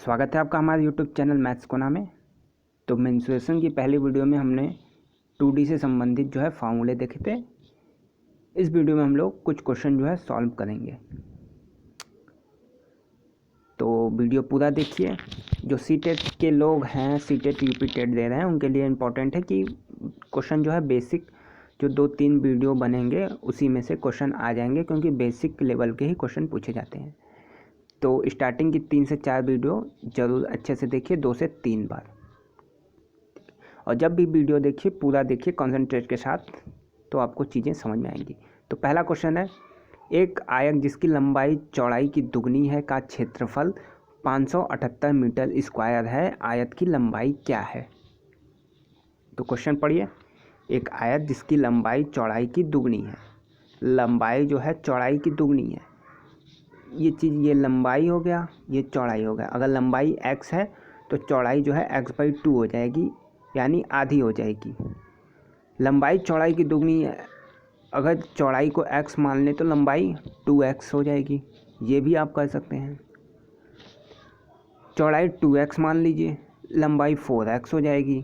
स्वागत है आपका हमारे YouTube चैनल मैथ्स कोना में। तो मेंसुरेशन की पहली वीडियो में हमने 2D से संबंधित जो है फार्मूले देखे थे। इस वीडियो में हम लोग कुछ क्वेश्चन जो है सॉल्व करेंगे, तो वीडियो पूरा देखिए। जो सीटेट के लोग हैं, सीटेट यूपी टेट दे रहे हैं, उनके लिए इम्पोर्टेंट है कि क्वेश्चन जो है बेसिक जो 2-3 वीडियो बनेंगे उसी में से क्वेश्चन आ जाएंगे, क्योंकि बेसिक लेवल के ही क्वेश्चन पूछे जाते हैं। तो स्टार्टिंग की 3 से 4 वीडियो ज़रूर अच्छे से देखिए, 2 से 3 बार। और जब भी वीडियो देखिए पूरा देखिए कंसंट्रेट के साथ, तो आपको चीज़ें समझ में आएंगी। तो पहला क्वेश्चन है, एक आयत जिसकी लंबाई चौड़ाई की दुगनी है का क्षेत्रफल 578 मीटर स्क्वायर है, आयत की लंबाई क्या है। तो क्वेश्चन पढ़िए। एक आयत जिसकी लंबाई चौड़ाई की दुगनी है, लंबाई जो है चौड़ाई की दुगनी है, ये चीज़, ये लंबाई हो गया, ये चौड़ाई हो गया। अगर लंबाई x है तो चौड़ाई जो है x/2 हो जाएगी, यानी आधी हो जाएगी। लंबाई चौड़ाई की दुगनी है, अगर चौड़ाई को x मान ले तो लंबाई 2x हो जाएगी, ये भी आप कर सकते हैं। चौड़ाई 2x मान लीजिए, लंबाई 4x हो जाएगी।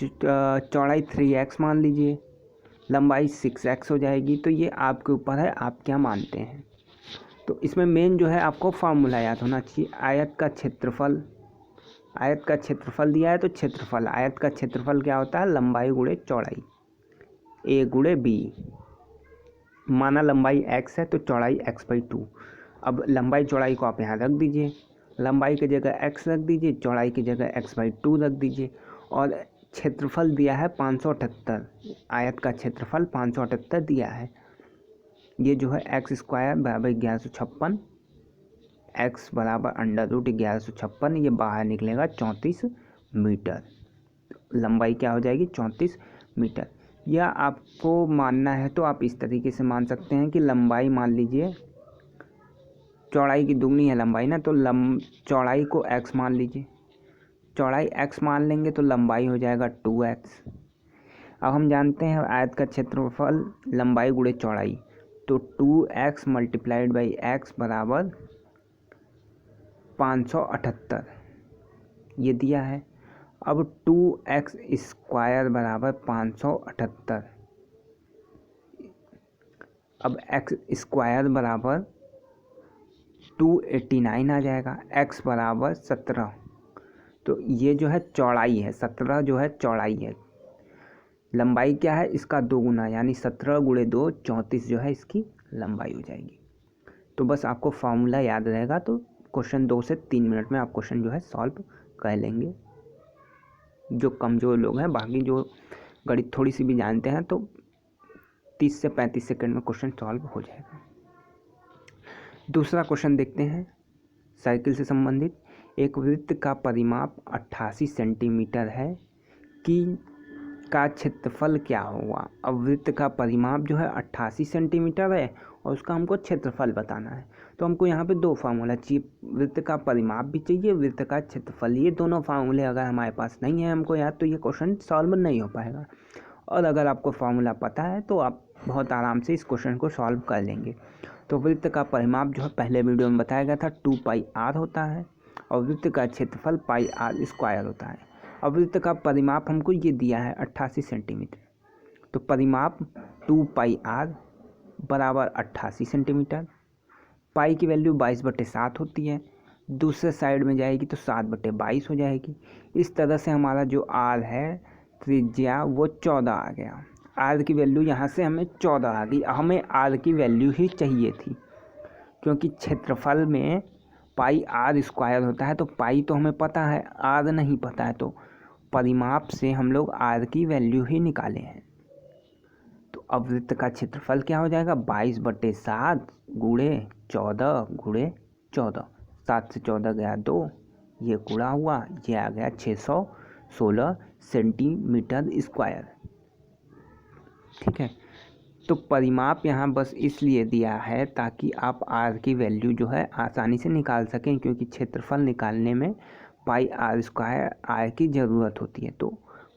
चौड़ाई 3x मान लीजिए, लंबाई 6x हो जाएगी। तो ये आपके ऊपर है, आप क्या मानते हैं। तो इसमें मेन जो है आपको फार्मूला याद होना चाहिए। आयत का क्षेत्रफल, आयत का क्षेत्रफल दिया है तो क्षेत्रफल, आयत का क्षेत्रफल क्या होता है, लंबाई गुणे चौड़ाई, a गुणे b। माना लंबाई x है तो चौड़ाई x/2। अब लंबाई चौड़ाई को आप यहाँ रख दीजिए, लंबाई की जगह x रख दीजिए, चौड़ाई की जगह x/2 रख दीजिए। और क्षेत्रफल दिया है 578, आयत का क्षेत्रफल 578 दिया है। ये जो है x² बराबर 1156, x बराबर √1156, ये बाहर निकलेगा 34 मीटर। लंबाई क्या हो जाएगी, 34 मीटर। या आपको मानना है तो आप इस तरीके से मान सकते हैं कि लंबाई मान लीजिए, चौड़ाई की दुगनी है लंबाई ना, तो चौड़ाई को x मान लीजिए, चौड़ाई x मान लेंगे तो लंबाई हो जाएगा 2x। अब हम जानते हैं आयत का क्षेत्रफल लंबाई गुणे चौड़ाई, तो 2x मल्टीप्लाइड बाई x बराबर 578, ये दिया है। अब 2x² बराबर 578, अब x² बराबर 289 आ जाएगा, x बराबर 17। तो ये जो है चौड़ाई है, 17 जो है चौड़ाई है। लंबाई क्या है, इसका 2 गुना, यानी 17 गुणे 2 34 जो है इसकी लंबाई हो जाएगी। तो बस आपको फार्मूला याद रहेगा तो क्वेश्चन 2 से 3 मिनट में आप क्वेश्चन जो है सॉल्व कर लेंगे। जो कमज़ोर लोग हैं, बाकी जो गणित थोड़ी सी भी जानते हैं, तो 30 से 35 सेकंड में क्वेश्चन सॉल्व हो जाएगा। दूसरा क्वेश्चन देखते हैं, साइकिल से संबंधित। एक वृत्त का परिमाप 88 सेंटीमीटर है कि का क्षेत्रफल क्या होगा। अब वृत्त का परिमाप जो है 88 सेंटीमीटर है और उसका हमको क्षेत्रफल बताना है। तो हमको यहाँ पे 2 फार्मूला चाहिए, वृत्त का परिमाप भी चाहिए, वृत्त का क्षेत्रफल। ये दोनों फार्मूले अगर हमारे पास नहीं है हमको याद, तो ये क्वेश्चन सॉल्व नहीं हो पाएगा। और अगर आपको फार्मूला पता है तो आप बहुत आराम से इस क्वेश्चन को सॉल्व कर लेंगे। तो वृत्त का परिमाप जो है पहले वीडियो में बताया गया था 2πr होता है, और वृत्त का क्षेत्रफल πr² होता है। अब वृत्त का परिमाप हमको ये दिया है 88 सेंटीमीटर, तो परिमाप 2πr बराबर 88 सेंटीमीटर। पाई की वैल्यू 22/7 होती है, दूसरे साइड में जाएगी तो 7/22 हो जाएगी। इस तरह से हमारा जो r है त्रिज्या वो 14 आ गया। r की वैल्यू यहाँ से हमें 14 आ गई। हमें r की वैल्यू ही चाहिए थी, क्योंकि क्षेत्रफल में πr² होता है, तो पाई तो हमें पता है, r नहीं पता है, तो परिमाप से हम लोग r की वैल्यू ही निकाले हैं। तो अब वृत्त का क्षेत्रफल क्या हो जाएगा, 22/7 गुणे 14 गुणे 14, 7 से 14 गया 2, ये गुणा हुआ, ये आ गया 616 सेंटीमीटर स्क्वायर। ठीक है। तो परिमाप यहाँ बस इसलिए दिया है ताकि आप r की वैल्यू जो है आसानी से निकाल सकें, क्योंकि क्षेत्रफल निकालने में πr² r की ज़रूरत होती है। तो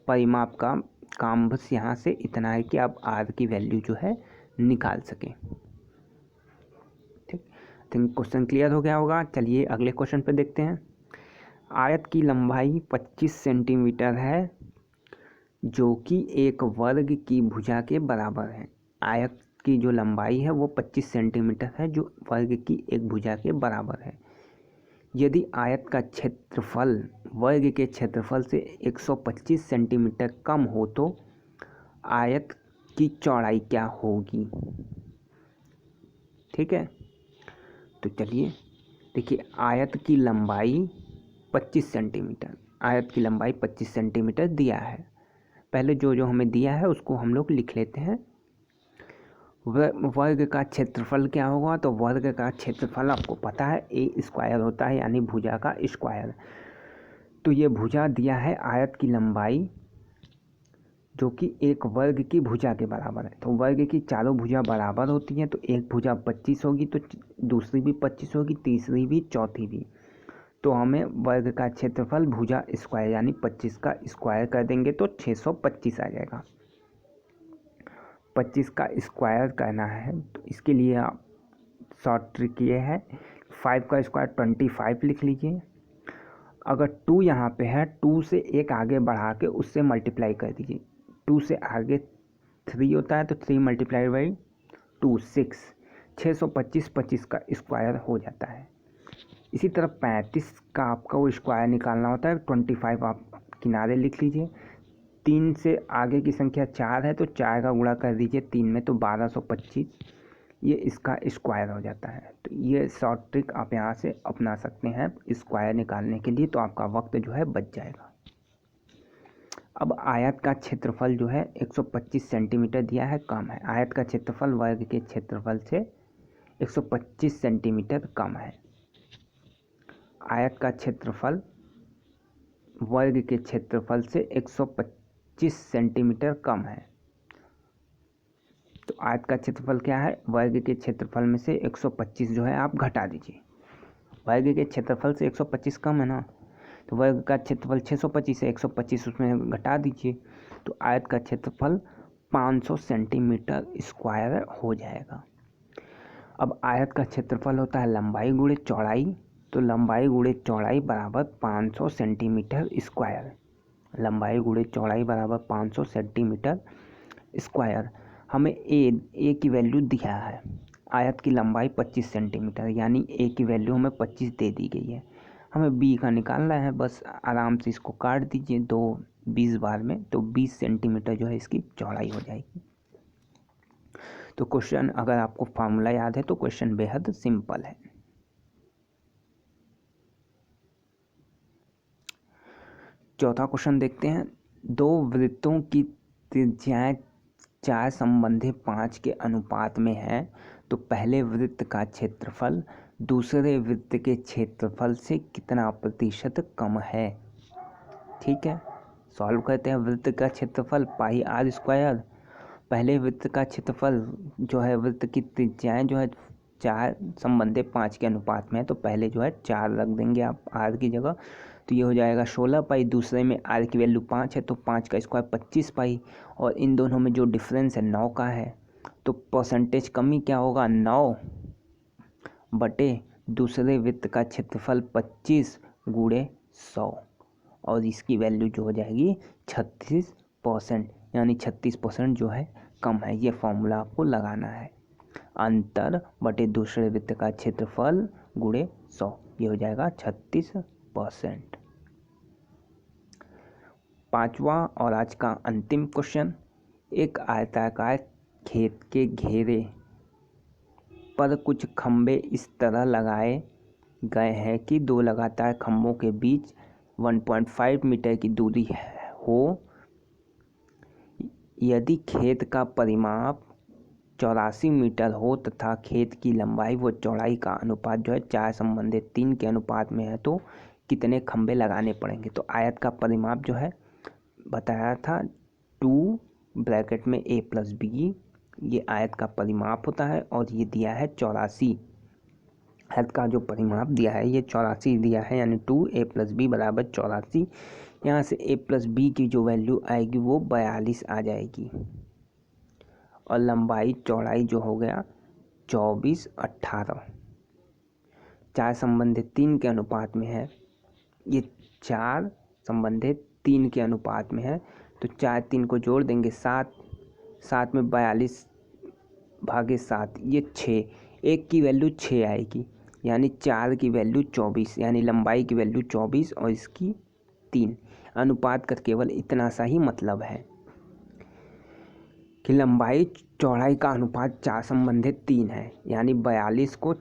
परिमाप का काम बस यहाँ से इतना है कि आप r की वैल्यू जो है निकाल सकें। ठीक, थिंक क्वेश्चन क्लियर हो गया होगा। चलिए अगले क्वेश्चन पे देखते हैं। आयत की लंबाई 25 सेंटीमीटर है जो कि एक वर्ग की भुजा के बराबर है। आयत की जो लंबाई है वो 25 सेंटीमीटर है जो वर्ग की एक भुजा के बराबर है। यदि आयत का क्षेत्रफल वर्ग के क्षेत्रफल से 125 सेंटीमीटर कम हो तो आयत की चौड़ाई क्या होगी। ठीक है, तो चलिए देखिए, आयत की लंबाई 25 सेंटीमीटर, आयत की लंबाई 25 सेंटीमीटर दिया है। पहले जो जो हमें दिया है उसको हम लोग लिख लेते हैं। वर्ग का क्षेत्रफल क्या होगा, तो वर्ग का क्षेत्रफल आपको पता है ए स्क्वायर होता है, यानी भुजा का स्क्वायर। तो ये भुजा दिया है आयत की लंबाई जो कि एक वर्ग की भुजा के बराबर है। तो वर्ग की चारों भुजा बराबर होती हैं, तो एक भुजा 25 होगी तो दूसरी भी 25 होगी, तीसरी भी, चौथी भी। तो हमें वर्ग का क्षेत्रफल भुजा स्क्वायर यानी 25 का स्क्वायर कर देंगे तो 625 आ जाएगा। 25 का स्क्वायर करना है तो इसके लिए आप शॉर्ट ट्रिक ये है, 5 का स्क्वायर 25 लिख लीजिए। अगर 2 यहाँ पे है, 2 से एक आगे बढ़ा के उससे मल्टीप्लाई कर दीजिए। 2 से आगे 3 होता है तो 3 मल्टीप्लाई बाई 2 6, 625 25 का स्क्वायर हो जाता है। इसी तरह 35 का आपका वो स्क्वायर निकालना होता है, 25 आप किनारे लिख लीजिए। 3 से आगे की संख्या 4 है तो 4 का गुणा कर दीजिए 3 में तो 1225, ये इसका स्क्वायर हो जाता है। तो ये शॉर्ट ट्रिक आप यहाँ से अपना सकते हैं स्क्वायर निकालने के लिए, तो आपका वक्त जो है बच जाएगा। अब आयत का क्षेत्रफल जो है 125 सेंटीमीटर दिया है, कम है। आयत का क्षेत्रफल वर्ग के क्षेत्रफल से 125 सेंटीमीटर कम है। आयत का क्षेत्रफल वर्ग के क्षेत्रफल से 125 सेंटीमीटर कम है। तो आयत का क्षेत्रफल क्या है, वर्ग के क्षेत्रफल में से 125 जो है आप घटा दीजिए। वर्ग के क्षेत्रफल से 125 कम है ना, तो वर्ग का क्षेत्रफल 625 है, 125 उसमें घटा दीजिए तो आयत का क्षेत्रफल 500 सेंटीमीटर स्क्वायर हो जाएगा। अब आयत का क्षेत्रफल होता है लंबाई गुणे चौड़ाई, तो लंबाई गुणे चौड़ाई बराबर 500 सेंटीमीटर स्क्वायर। लंबाई गुणे चौड़ाई बराबर 500 सेंटीमीटर स्क्वायर। हमें ए की वैल्यू दिया है, आयत की लंबाई 25 सेंटीमीटर, यानी ए की वैल्यू हमें 25 दे दी गई है। हमें बी का निकालना है, बस आराम से इसको काट दीजिए 20 बार में, तो 20 सेंटीमीटर जो है इसकी चौड़ाई हो जाएगी। तो क्वेश्चन, अगर आपको फार्मूला याद है तो क्वेश्चन बेहद सिंपल है। चौथा क्वेश्चन देखते हैं। दो वृत्तों की त्रिज्याएं 4 संबंधी 5 के अनुपात में है, तो पहले वृत्त का क्षेत्रफल दूसरे वृत्त के क्षेत्रफल से कितना प्रतिशत कम है। ठीक है, सॉल्व करते हैं। वृत्त का क्षेत्रफल पाई आर स्क्वायर, पहले वृत्त का क्षेत्रफल जो है, वृत्त की त्रिज्याएं जो है 4 संबंधी 5 के अनुपात में है, तो पहले जो है 4 रख देंगे आप आर की जगह, तो ये हो जाएगा 16 पाई। दूसरे में आर की वैल्यू 5 है तो 5 का स्क्वायर 25 पाई, और इन दोनों में जो डिफरेंस है 9 का है, तो परसेंटेज कमी क्या होगा, 9 बटे दूसरे वृत्त का क्षेत्रफल 25 गुणे 100, और इसकी वैल्यू जो हो जाएगी 36%, यानी 36% जो है कम है। ये फॉर्मूला आपको लगाना है, अंतर बटे दूसरे वृत्त का क्षेत्रफल गुणे 100, ये हो जाएगा 36%। पांचवा और आज का अंतिम क्वेश्चन। एक आयताकार खेत के घेरे पर कुछ खंबे इस तरह लगाए गए हैं कि दो लगातार खंभों के बीच 1.5 मीटर की दूरी हो। यदि खेत का परिमाप 84 मीटर हो तथा खेत की लंबाई व चौड़ाई का अनुपात जो है 4 संबंधित 3 के अनुपात में है, तो कितने खंभे लगाने पड़ेंगे। तो आयत का परिमाप जो है बताया था 2 ब्रैकेट में a प्लस बी, ये आयत का परिमाप होता है, और ये दिया है 84। आयत का जो परिमाप दिया है ये 84 दिया है, यानी 2a प्लस बी बराबर 84। यहाँ से a प्लस बी की जो वैल्यू आएगी वो 42 आ जाएगी, और लंबाई चौड़ाई जो हो गया 24 18, 4 संबंधित 3 के अनुपात में है, ये 4 संबंधित 3 के अनुपात में है, तो 4 3 को जोड़ देंगे 7, 7 में 42/7, ये 6, एक की वैल्यू 6 आएगी, यानी 4 की वैल्यू 24, यानी लंबाई की वैल्यू 24 और इसकी 3। अनुपात का केवल इतना सा ही मतलब है कि लंबाई चौड़ाई का अनुपात 4 संबंधित 3 है, यानी 42 को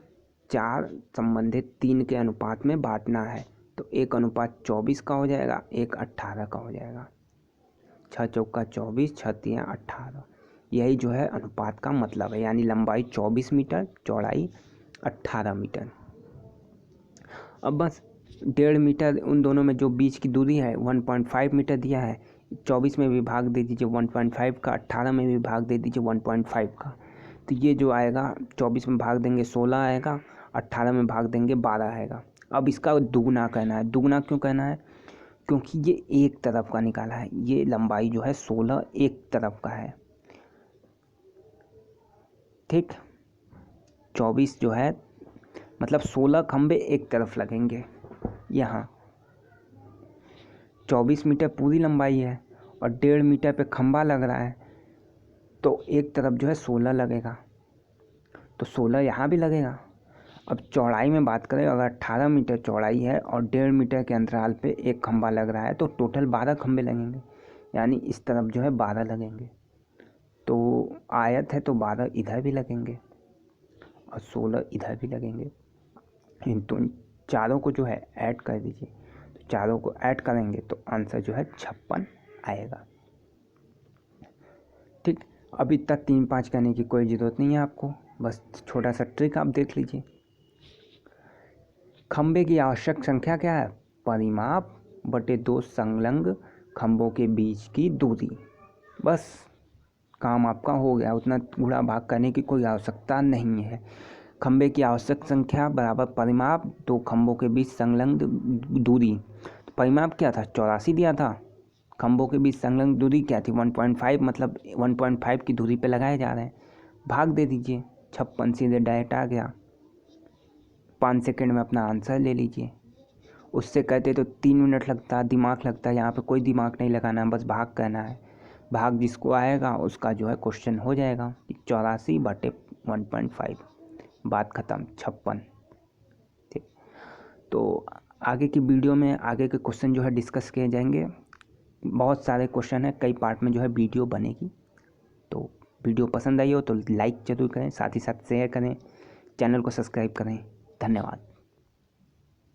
4 संबंधित 3 के अनुपात में बांटना है, तो 1:24 का हो जाएगा, 1:18 का हो जाएगा। 6 चौका 24, 6 तिया 18, यही जो है अनुपात का मतलब है, यानी लंबाई 24 मीटर, चौड़ाई 18 मीटर। अब बस 1.5 मीटर उन दोनों में जो बीच की दूरी है 1.5 मीटर दिया है, 24 में भी भाग दे दीजिए 1.5 का, 18 में भी भाग दे दीजिए 1.5 का, तो ये जो आएगा 24 में भाग देंगे 16 आएगा, 18 में भाग देंगे 12 आएगा। अब इसका दुगना कहना है। दुगना क्यों कहना है? क्योंकि ये एक तरफ का निकाला है, ये लंबाई जो है 16 एक तरफ का है, ठीक। 24 जो है मतलब 16 खंबे एक तरफ लगेंगे। यहाँ 24 मीटर पूरी लंबाई है और 1.5 मीटर पे खंबा लग रहा है, तो एक तरफ जो है 16 लगेगा, तो 16 यहाँ भी लगेगा। अब चौड़ाई में बात करें, अगर 18 मीटर चौड़ाई है और 1.5 मीटर के अंतराल पे एक खंबा लग रहा है, तो टोटल 12 खंबे लगेंगे, यानी इस तरफ जो है 12 लगेंगे। तो आयत है तो 12 इधर भी लगेंगे और 16 इधर भी लगेंगे। इन चारों को जो है ऐड कर दीजिए, तो चारों को ऐड करेंगे तो आंसर जो है 56 आएगा, ठीक। अब इतना 3 5 करने की कोई ज़रूरत नहीं है आपको, बस छोटा सा ट्रिक आप देख लीजिए। खंबे की आवश्यक संख्या क्या है? परिमाप बटे 2 संलग्न खंभों के बीच की दूरी। बस काम आपका हो गया, उतना गुणा भाग करने की कोई आवश्यकता नहीं है। खंबे की आवश्यक संख्या बराबर परिमाप 2 खंभों के बीच संलग्न दूरी। तो परिमाप क्या था? 84 दिया था। खंभों के बीच संलग्न दूरी क्या थी? 1.5, मतलब 1.5 की दूरी पे लगाए जा रहे हैं। भाग दे दीजिए, 56 सीधे डायरेक्ट आ गया। 5 सेकंड में अपना आंसर ले लीजिए। उससे कहते तो 3 मिनट लगता, दिमाग लगता, यहाँ पे कोई दिमाग नहीं लगाना है, बस भाग करना है। भाग जिसको आएगा उसका जो है क्वेश्चन हो जाएगा 84/1.5, बात ख़त्म। 56, ठीक। तो आगे की वीडियो में आगे के क्वेश्चन जो है डिस्कस किए जाएंगे। बहुत सारे क्वेश्चन है, कई पार्ट में जो है वीडियो बनेगी। तो वीडियो पसंद आई हो तो लाइक ज़रूर करें, साथ ही साथ शेयर करें, चैनल को सब्सक्राइब करें। धन्यवाद।